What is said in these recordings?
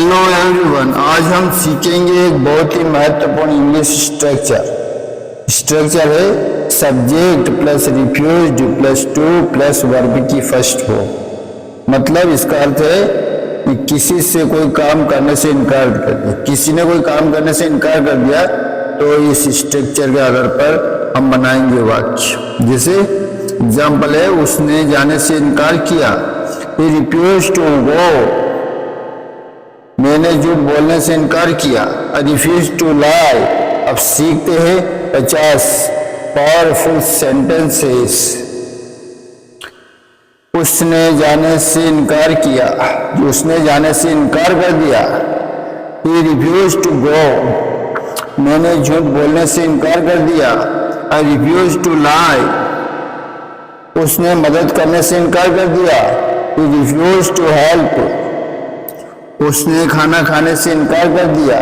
Hello everyone, आज हम सीखेंगे एक बहुत ही महत्वपूर्ण इंग्लिश स्ट्रक्चर है subject plus refused plus two plus verb की फर्स्ट फॉर्म। मतलब इसका अर्थ है कि किसी से कोई काम करने से इनकार कर दिया, किसी ने कोई काम करने से इनकार कर दिया तो इस स्ट्रक्चर के आधार पर हम बनाएंगे वाक्य। जैसे एग्जाम्पल है, उसने जाने से इनकार किया, ही रिफ्यूज्ड टू गो, मैंने झूठ बोलने से इनकार किया, आई रिफ्यूज टू लाई। अब सीखते हैं 50 पावरफुल सेंटेंसेस। उसने जाने से इनकार किया, उसने जाने से इनकार कर दिया, ही रिफ्यूज टू गो, मैंने झूठ बोलने से इनकार कर दिया, आई रिफ्यूज टू लाई। उसने मदद करने से इनकार कर दिया, ही रिफ्यूज टू हेल्प, उसने खाना खाने से इनकार कर दिया,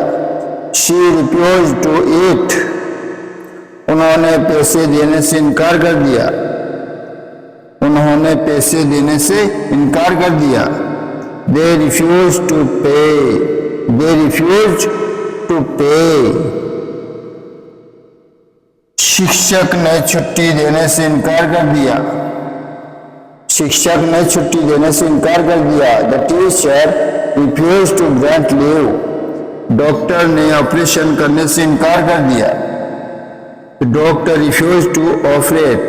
शी रिफ्यूज्ड टू ईट, उन्होंने पैसे देने से इनकार कर दिया, उन्होंने पैसे देने से इनकार कर दिया, दे रिफ्यूज टू पे, दे रिफ्यूज टू पे। शिक्षक ने छुट्टी देने से इनकार कर दिया, शिक्षक ने छुट्टी देने से इनकार कर दिया, the teacher refuse to grant leave, doctor ने ऑपरेशन करने से इनकार कर दिया, डॉक्टर रिफ्यूज टू ऑपरेट,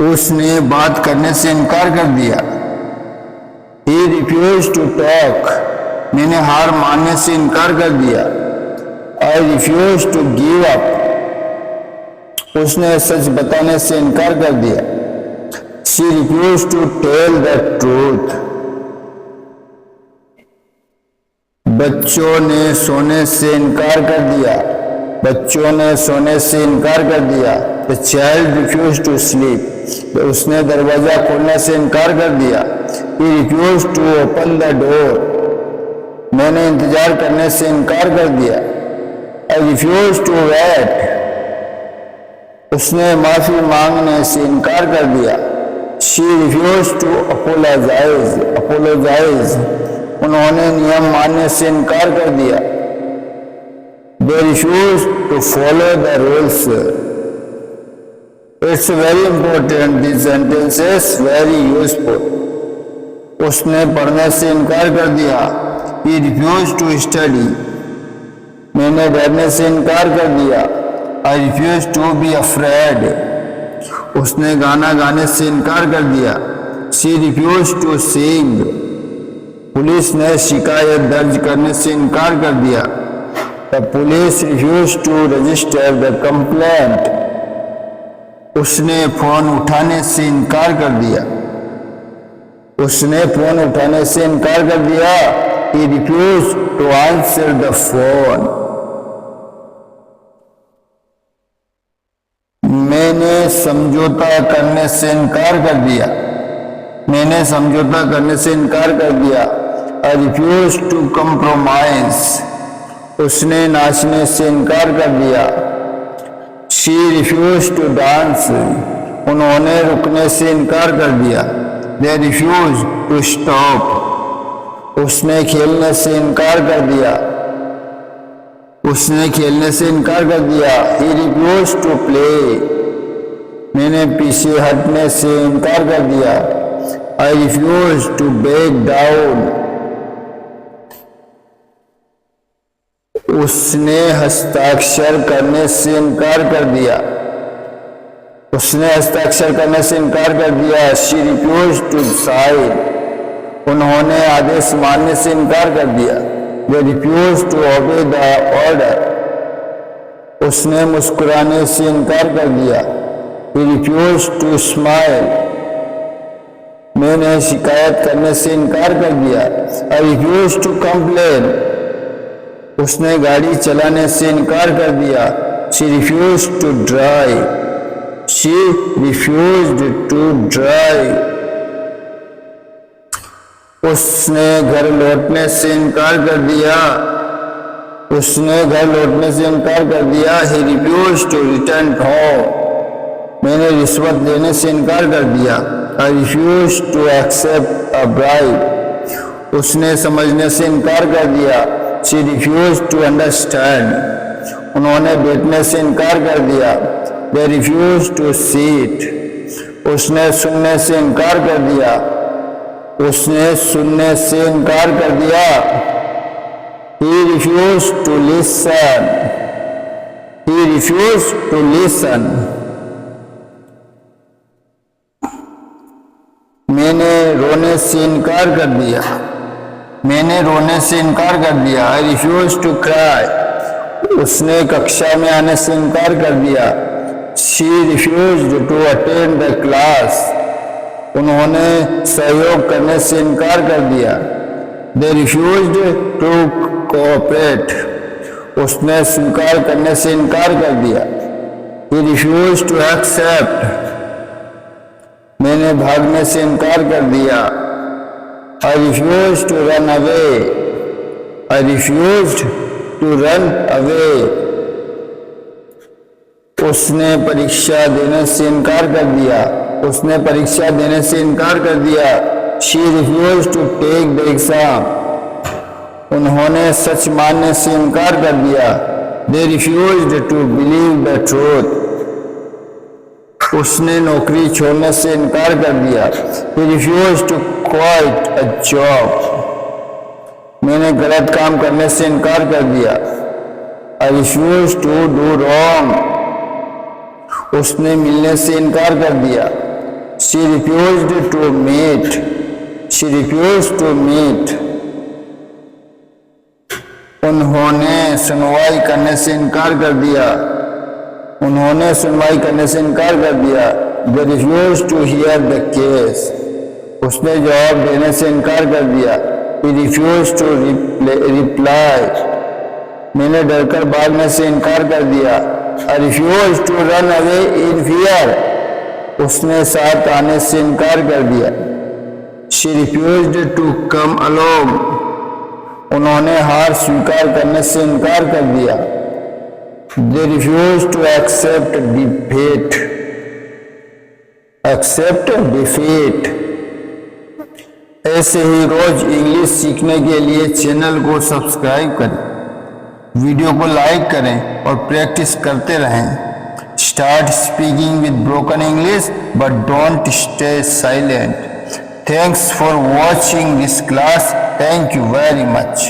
उसने बात करने से इनकार कर दिया, ही रिफ्यूज टू टॉक, मैंने हार मानने से इनकार कर दिया, I refuse to give up, उसने सच बताने से इनकार कर दिया, she refuse to tell the truth. बच्चों ने सोने से इनकार कर दिया, बच्चों ने सोने से इनकार कर दिया, the child refuse to sleep, उसने दरवाजा खोलने से इनकार कर दिया, he refuse to open the door, मैंने इंतजार करने से इनकार कर दिया, आई रिफ्यूज टू वेट, उसने माफी मांगने से इनकार कर दिया, शी रिफ्यूज टू अपोलोजाइज, उन्होंने नियम मानने से इनकार कर दिया, they refuse to follow the rules. It's very important, this sentence is very useful. उसने पढ़ने से इनकार कर दिया, ही रिफ्यूज टू स्टडी, मैंने डरने से इनकार कर दिया, I refuse to be afraid, उसने गाना गाने से इनकार कर दिया, she refuse to sing, police ने शिकायत दर्ज करने से इनकार कर दिया, the police refuse to register the complaint, उसने फोन उठाने से इनकार कर दिया, उसने फोन उठाने से इनकार कर दिया, he refuse to answer the phone. मैंने समझौता करने से इनकार कर दिया, मैंने समझौता करने से इनकार कर दिया, आई रिफ्यूज टू कंप्रोमाइज, उसने नाचने से इनकार कर दिया, शी रिफ्यूज टू डांस, उन्होंने रुकने से इनकार कर दिया, दे रिफ्यूज टू स्टॉप, उसने खेलने से इनकार कर दिया, उसने खेलने से इनकार कर दिया, ही रिफ्यूज टू प्ले, मैंने पीछे हटने से इनकार कर दिया, I refuse to back down, उसने हस्ताक्षर करने से इनकार कर दिया, उसने हस्ताक्षर करने से इनकार कर दिया, शी रिफ्यूज टू साइन, उन्होंने आदेश मानने से इनकार कर दिया, they refuse to obey the order, उसने मुस्कुराने से इनकार कर दिया, ही रिफ्यूज टू स्माइल, मैंने शिकायत करने से इनकार कर दिया, आई रिफ्यूज टू कंप्लेन, उसने गाड़ी चलाने से इनकार कर दिया, she refuse to drive, she refused to drive, उसने घर लौटने से इनकार कर दिया, उसने घर लौटने से इनकार कर दिया, he refuse to return home, मैंने रिश्वत लेने से इनकार कर दिया, I refuse to accept a bribe, उसने समझने से इनकार कर दिया। She refused to understand. उन्होंने बैठने से इनकार कर दिया। They refused to seat. उसने सुनने से इनकार कर दिया। उसने सुनने से इनकार कर दिया। He refused to listen. He refused to listen. मैंने रोने से इनकार कर दिया। मैंने रोने से इनकार कर दिया। I refused to cry. उसने कक्षा में आने से इनकार कर दिया। She refused to attend the class. उन्होंने सहयोग करने से इनकार कर दिया। They refused to cooperate. उसने स्वीकार करने से इनकार कर दिया। He refused to accept. मैंने भागने से इनकार कर दिया। I refused to run away. I refused to run away. उसने परीक्षा देने से इनकार कर दिया। उसने परीक्षा देने से इनकार कर दिया। She refused to take the exam. उन्होंने सच मानने से इनकार कर दिया। They refused to believe the truth. उसने नौकरी छोड़ने से इनकार कर दिया। He refused to quit a job. मैंने गलत काम करने से इनकार कर दिया। I refused to do wrong. उसने मिलने से इनकार कर दिया। She refused to meet. She refused to meet. उन्होंने सुनवाई करने से इनकार कर दिया। उन्होंने सुनवाई करने से इनकार कर दिया। They refused to hear the case. उसने जवाब देने से इनकार कर दिया। He refused to reply. मैंने डरकर भागने से इनकार कर दिया। I refused to run away in fear. उसने साथ आने से इनकार कर दिया। She refused to come along. उन्होंने हार स्वीकार करने से इनकार कर दिया। They refused to accept defeat. Accept defeat. ऐसे ही रोज इंग्लिश सीखने के लिए चैनल को सब्सक्राइब करें, वीडियो को लाइक करें और प्रैक्टिस करते रहें। Start speaking with broken English, but don't stay silent. Thanks for watching this class. Thank you very much.